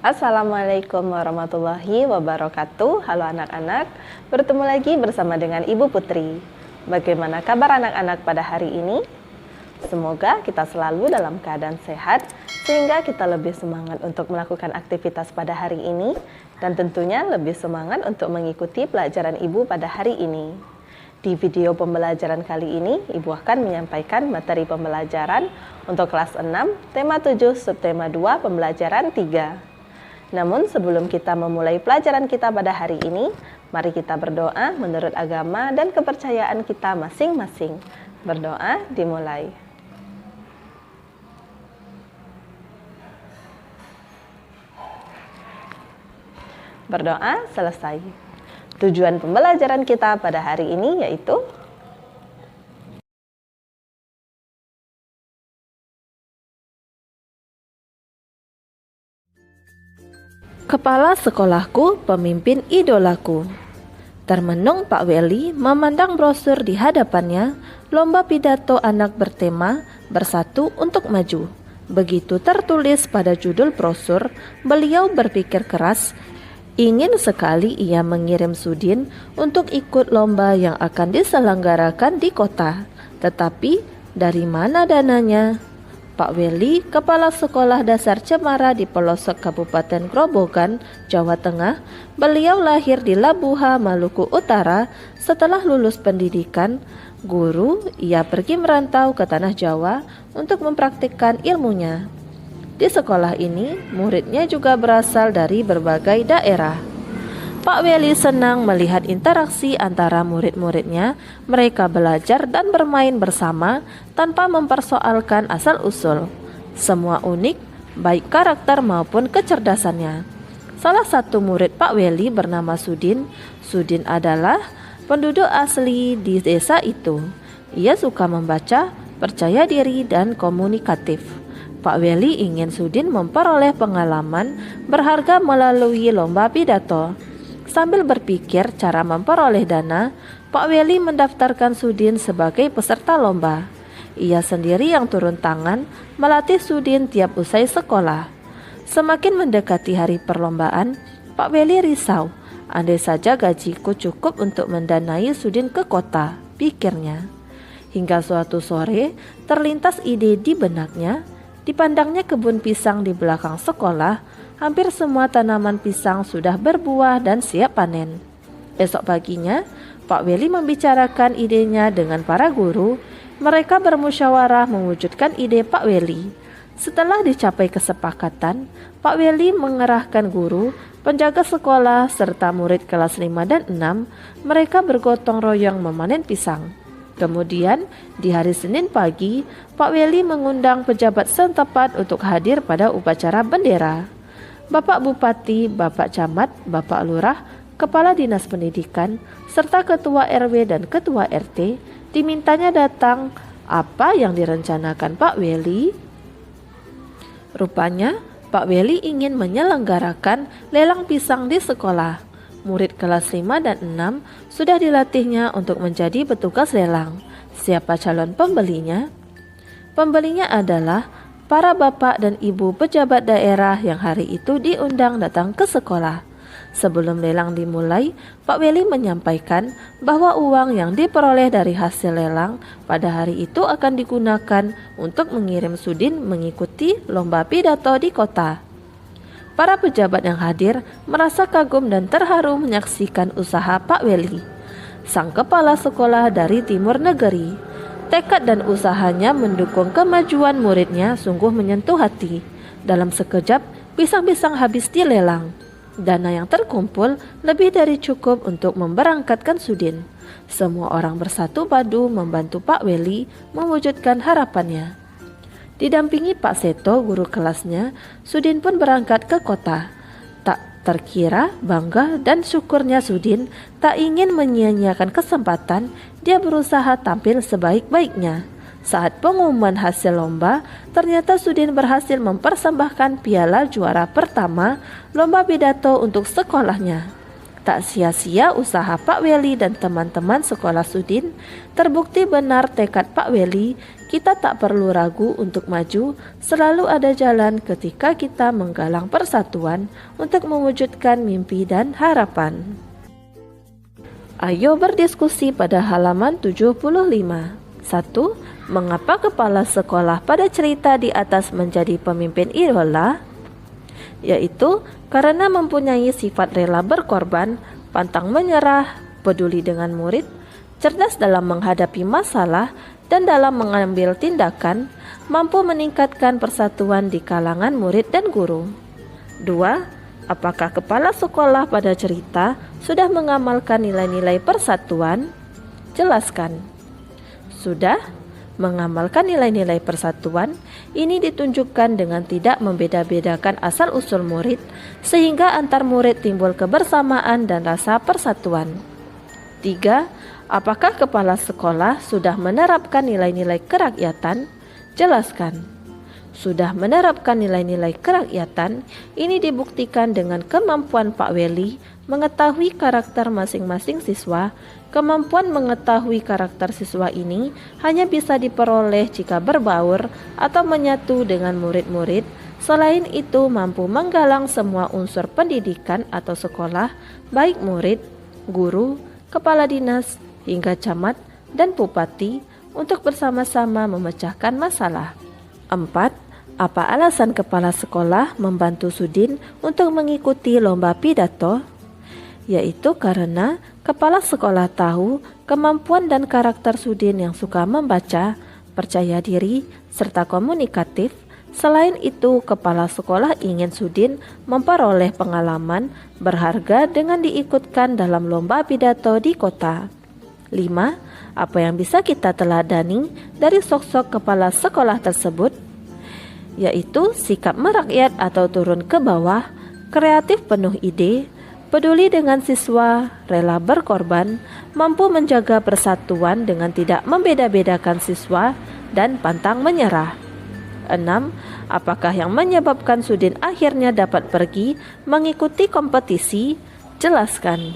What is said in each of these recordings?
Assalamualaikum warahmatullahi wabarakatuh. Halo anak-anak, bertemu lagi bersama dengan Ibu Putri. Bagaimana kabar anak-anak pada hari ini? Semoga kita selalu dalam keadaan sehat, sehingga kita lebih semangat untuk melakukan aktivitas pada hari ini, dan tentunya lebih semangat untuk mengikuti pelajaran Ibu pada hari ini. Di video pembelajaran kali ini, Ibu akan menyampaikan materi pembelajaran untuk kelas 6, tema 7, subtema 2, pembelajaran 3. Namun sebelum kita memulai pelajaran kita pada hari ini, mari kita berdoa menurut agama dan kepercayaan kita masing-masing. Berdoa dimulai. Berdoa selesai. Tujuan pembelajaran kita pada hari ini yaitu kepala sekolahku, pemimpin idolaku. Termenung Pak Weli memandang brosur di hadapannya, lomba pidato anak bertema Bersatu untuk Maju. Begitu tertulis pada judul brosur, beliau berpikir keras, ingin sekali ia mengirim Sudin untuk ikut lomba yang akan diselenggarakan di kota. Tetapi dari mana dananya? Pak Weli, kepala sekolah dasar Cemara di pelosok Kabupaten Grobogan, Jawa Tengah. Beliau lahir di Labuha, Maluku Utara. Setelah lulus pendidikan guru, ia pergi merantau ke tanah Jawa untuk mempraktikkan ilmunya. Di sekolah ini, muridnya juga berasal dari berbagai daerah. Pak Weli senang melihat interaksi antara murid-muridnya. Mereka belajar dan bermain bersama tanpa mempersoalkan asal-usul. Semua unik, baik karakter maupun kecerdasannya. Salah satu murid Pak Weli bernama Sudin. Sudin adalah penduduk asli di desa itu. Ia suka membaca, percaya diri, dan komunikatif. Pak Weli ingin Sudin memperoleh pengalaman berharga melalui lomba pidato. Sambil berpikir cara memperoleh dana, Pak Weli mendaftarkan Sudin sebagai peserta lomba. Ia sendiri yang turun tangan melatih Sudin tiap usai sekolah. Semakin mendekati hari perlombaan, Pak Weli risau. Andai saja gajiku cukup untuk mendanai Sudin ke kota, pikirnya. Hingga suatu sore, terlintas ide di benaknya. Dipandangnya kebun pisang di belakang sekolah. Hampir semua tanaman pisang sudah berbuah dan siap panen. Esok paginya, Pak Weli membicarakan idenya dengan para guru. Mereka bermusyawarah mewujudkan ide Pak Weli. Setelah dicapai kesepakatan, Pak Weli mengerahkan guru, penjaga sekolah, serta murid kelas 5 dan 6. Mereka bergotong royong memanen pisang. Kemudian, di hari Senin pagi, Pak Weli mengundang pejabat setempat untuk hadir pada upacara bendera. Bapak Bupati, Bapak Camat, Bapak Lurah, Kepala Dinas Pendidikan, serta Ketua RW dan Ketua RT dimintanya datang. Apa yang direncanakan Pak Weli? Rupanya, Pak Weli ingin menyelenggarakan lelang pisang di sekolah. Murid kelas 5 dan 6 sudah dilatihnya untuk menjadi petugas lelang. Siapa calon pembelinya? Pembelinya adalah para bapak dan ibu pejabat daerah yang hari itu diundang datang ke sekolah. Sebelum lelang dimulai, Pak Weli menyampaikan bahwa uang yang diperoleh dari hasil lelang pada hari itu akan digunakan untuk mengirim Sudin mengikuti lomba pidato di kota. Para pejabat yang hadir merasa kagum dan terharu menyaksikan usaha Pak Weli, sang kepala sekolah dari timur negeri. Tekad dan usahanya mendukung kemajuan muridnya sungguh menyentuh hati. Dalam sekejap, pisang-pisang habis dilelang. Dana yang terkumpul lebih dari cukup untuk memberangkatkan Sudin. Semua orang bersatu padu membantu Pak Weli mewujudkan harapannya. Didampingi Pak Seto, guru kelasnya, Sudin pun berangkat ke kota. Tak terkira bangga dan syukurnya Sudin tak ingin menyia-nyiakan kesempatan. Dia berusaha tampil sebaik-baiknya. Saat pengumuman hasil lomba, ternyata Sudin berhasil mempersembahkan piala juara pertama lomba pidato untuk sekolahnya. Tak sia-sia usaha Pak Weli dan teman-teman sekolah Sudin. Terbukti benar tekad Pak Weli. kita tak perlu ragu untuk maju, selalu ada jalan ketika kita menggalang persatuan untuk mewujudkan mimpi dan harapan. Ayo berdiskusi pada halaman 75. 1. Mengapa kepala sekolah pada cerita di atas menjadi pemimpin idola? Yaitu karena mempunyai sifat rela berkorban, pantang menyerah, peduli dengan murid, cerdas dalam menghadapi masalah, dan dalam mengambil tindakan, mampu meningkatkan persatuan di kalangan murid dan guru. 2. Apakah kepala sekolah pada cerita sudah mengamalkan nilai-nilai persatuan? Jelaskan. Sudah mengamalkan nilai-nilai persatuan. Ini ditunjukkan dengan tidak membeda-bedakan asal-usul murid, sehingga antar murid timbul kebersamaan dan rasa persatuan. 3. Apakah kepala sekolah sudah menerapkan nilai-nilai kerakyatan? Jelaskan. Sudah menerapkan nilai-nilai kerakyatan. Ini dibuktikan dengan kemampuan Pak Weli mengetahui karakter masing-masing siswa. Kemampuan mengetahui karakter siswa ini hanya bisa diperoleh jika berbaur atau menyatu dengan murid-murid. Selain itu, mampu menggalang semua unsur pendidikan atau sekolah, baik murid, guru, kepala dinas, hingga camat dan bupati untuk bersama-sama memecahkan masalah. 4. Apa alasan kepala sekolah membantu Sudin untuk mengikuti lomba pidato? Yaitu karena kepala sekolah tahu kemampuan dan karakter Sudin yang suka membaca, percaya diri, serta komunikatif. Selain itu, kepala sekolah ingin Sudin memperoleh pengalaman berharga dengan diikutkan dalam lomba pidato di kota. 5. Apa yang bisa kita teladani dari sosok kepala sekolah tersebut? Yaitu sikap merakyat atau turun ke bawah, kreatif penuh ide, peduli dengan siswa, rela berkorban, mampu menjaga persatuan dengan tidak membeda-bedakan siswa, dan pantang menyerah. 6. Apakah yang menyebabkan Sudin akhirnya dapat pergi mengikuti kompetisi? Jelaskan.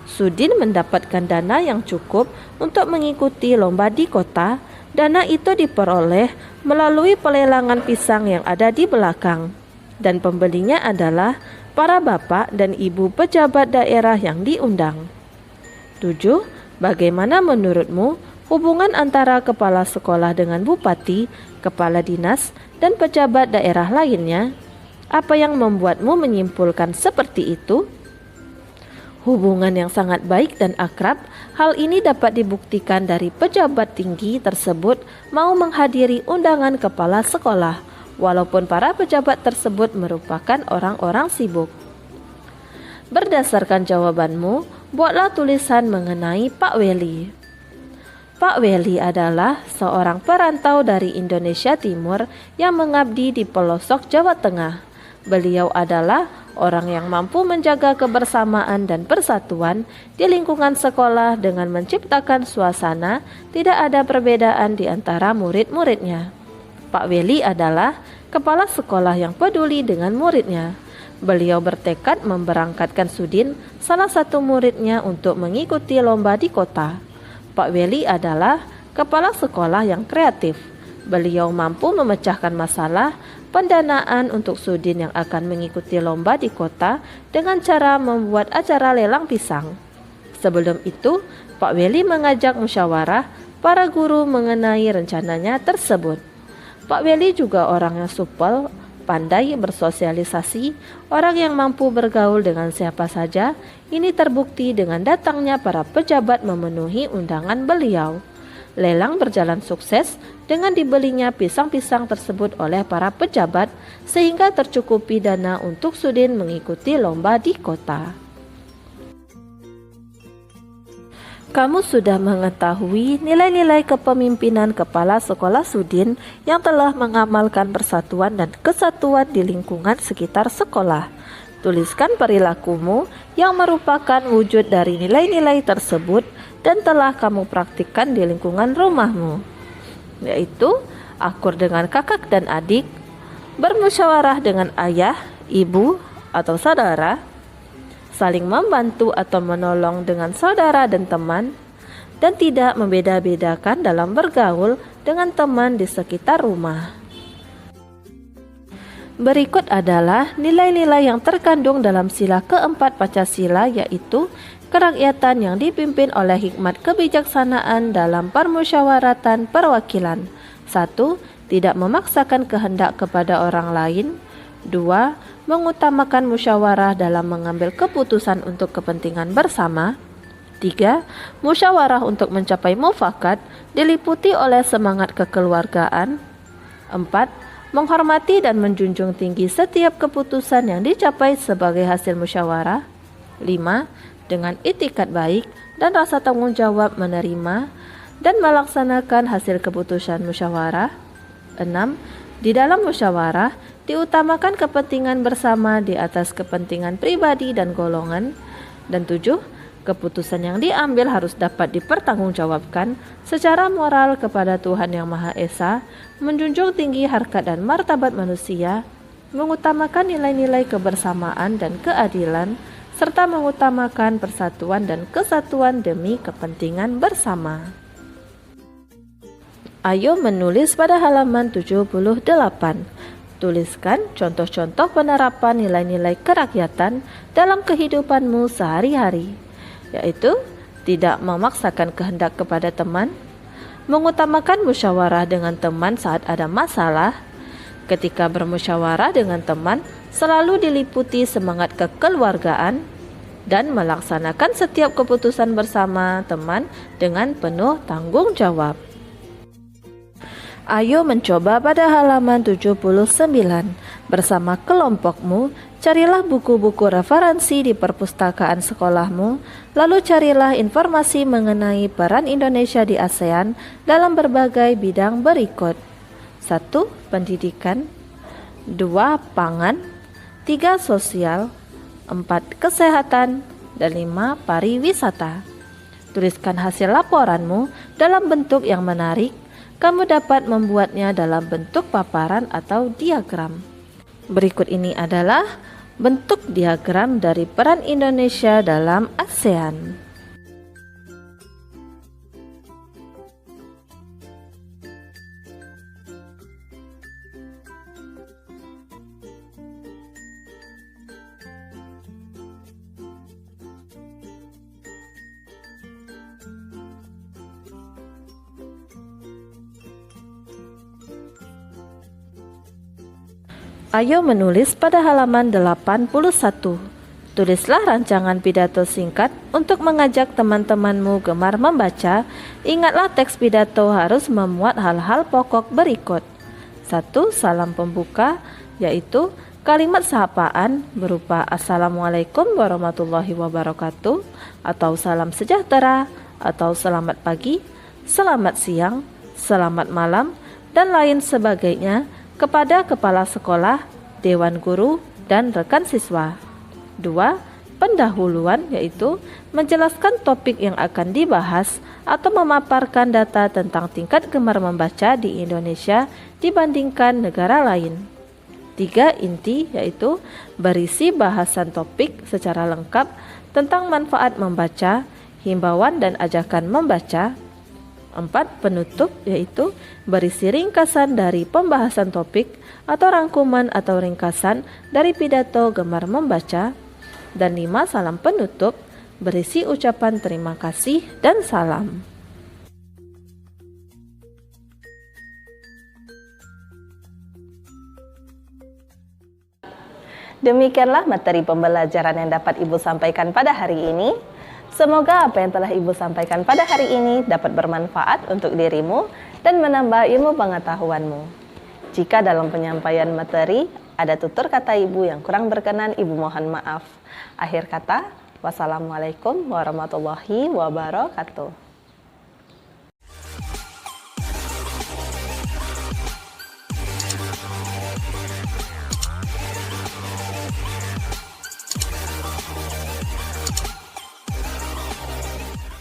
Sudin mendapatkan dana yang cukup untuk mengikuti lomba di kota. Dana itu diperoleh melalui pelelangan pisang yang ada di belakang, dan pembelinya adalah para bapak dan ibu pejabat daerah yang diundang. 7. Bagaimana menurutmu hubungan antara kepala sekolah dengan bupati, kepala dinas, dan pejabat daerah lainnya? Apa yang membuatmu menyimpulkan seperti itu? Hubungan yang sangat baik dan akrab. Hal ini dapat dibuktikan dari pejabat tinggi tersebut mau menghadiri undangan kepala sekolah, walaupun para pejabat tersebut merupakan orang-orang sibuk. Berdasarkan jawabanmu, buatlah tulisan mengenai Pak Weli. Pak Weli adalah seorang perantau dari Indonesia Timur yang mengabdi di pelosok Jawa Tengah. Beliau adalah orang yang mampu menjaga kebersamaan dan persatuan di lingkungan sekolah dengan menciptakan suasana tidak ada perbedaan di antara murid-muridnya. Pak Weli adalah kepala sekolah yang peduli dengan muridnya. Beliau bertekad memberangkatkan Sudin, salah satu muridnya, untuk mengikuti lomba di kota. Pak Weli adalah kepala sekolah yang kreatif. Beliau mampu memecahkan masalah pendanaan untuk Sudin yang akan mengikuti lomba di kota dengan cara membuat acara lelang pisang. Sebelum itu, Pak Weli mengajak musyawarah para guru mengenai rencananya tersebut. Pak Weli juga orang yang supel, pandai bersosialisasi, orang yang mampu bergaul dengan siapa saja. Ini terbukti dengan datangnya para pejabat memenuhi undangan beliau. Lelang berjalan sukses dengan dibelinya pisang-pisang tersebut oleh para pejabat, sehingga tercukupi dana untuk Sudin mengikuti lomba di kota. Kamu sudah mengetahui nilai-nilai kepemimpinan kepala sekolah Sudin yang telah mengamalkan persatuan dan kesatuan di lingkungan sekitar sekolah. Tuliskan perilakumu yang merupakan wujud dari nilai-nilai tersebut dan telah kamu praktikkan di lingkungan rumahmu, yaitu akur dengan kakak dan adik, bermusyawarah dengan ayah, ibu, atau saudara, saling membantu atau menolong dengan saudara dan teman, dan tidak membeda-bedakan dalam bergaul dengan teman di sekitar rumah. Berikut adalah nilai-nilai yang terkandung dalam sila keempat Pancasila, yaitu kerakyatan yang dipimpin oleh hikmat kebijaksanaan dalam permusyawaratan perwakilan. 1. Tidak memaksakan kehendak kepada orang lain. 2. Mengutamakan musyawarah dalam mengambil keputusan untuk kepentingan bersama. 3. Musyawarah untuk mencapai mufakat diliputi oleh semangat kekeluargaan. 4. Menghormati dan menjunjung tinggi setiap keputusan yang dicapai sebagai hasil musyawarah. 5. Dengan itikat baik dan rasa tanggung jawab menerima dan melaksanakan hasil keputusan musyawarah. 6. Di dalam musyawarah diutamakan kepentingan bersama di atas kepentingan pribadi dan golongan. Dan 7. Keputusan yang diambil harus dapat dipertanggungjawabkan secara moral kepada Tuhan Yang Maha Esa, menjunjung tinggi harkat dan martabat manusia, mengutamakan nilai-nilai kebersamaan dan keadilan, serta mengutamakan persatuan dan kesatuan demi kepentingan bersama. Ayo menulis pada halaman 78. Tuliskan contoh-contoh penerapan nilai-nilai kerakyatan dalam kehidupanmu sehari-hari, yaitu tidak memaksakan kehendak kepada teman, mengutamakan musyawarah dengan teman saat ada masalah. Ketika bermusyawarah dengan teman, selalu diliputi semangat kekeluargaan dan melaksanakan setiap keputusan bersama teman dengan penuh tanggung jawab. Ayo mencoba pada halaman 79. Bersama kelompokmu, carilah buku-buku referensi di perpustakaan sekolahmu, lalu carilah informasi mengenai peran Indonesia di ASEAN dalam berbagai bidang berikut. 1. Pendidikan. 2. Pangan. 3. Sosial. 4. Kesehatan. Dan 5. Pariwisata. Tuliskan hasil laporanmu dalam bentuk yang menarik. Kamu dapat membuatnya dalam bentuk paparan atau diagram. Berikut ini adalah bentuk diagram dari peran Indonesia dalam ASEAN. Ayo menulis pada halaman 81. Tulislah rancangan pidato singkat untuk mengajak teman-temanmu gemar membaca. Ingatlah teks pidato harus memuat hal-hal pokok berikut. 1. Salam pembuka, yaitu kalimat sapaan berupa Assalamualaikum warahmatullahi wabarakatuh, atau salam sejahtera, atau selamat pagi, selamat siang, selamat malam, dan lain sebagainya kepada kepala sekolah, dewan guru, dan rekan siswa. 2. Pendahuluan, yaitu menjelaskan topik yang akan dibahas atau memaparkan data tentang tingkat gemar membaca di Indonesia dibandingkan negara lain. 3. Inti, yaitu berisi bahasan topik secara lengkap tentang manfaat membaca, himbauan dan ajakan membaca. 4. Penutup, yaitu berisi ringkasan dari pembahasan topik atau rangkuman atau ringkasan dari pidato gemar membaca. Dan 5. Salam penutup, berisi ucapan terima kasih dan salam. Demikianlah materi pembelajaran yang dapat Ibu sampaikan pada hari ini. Semoga apa yang telah Ibu sampaikan pada hari ini dapat bermanfaat untuk dirimu dan menambah ilmu pengetahuanmu. Jika dalam penyampaian materi ada tutur kata Ibu yang kurang berkenan, Ibu mohon maaf. Akhir kata, wassalamualaikum warahmatullahi wabarakatuh.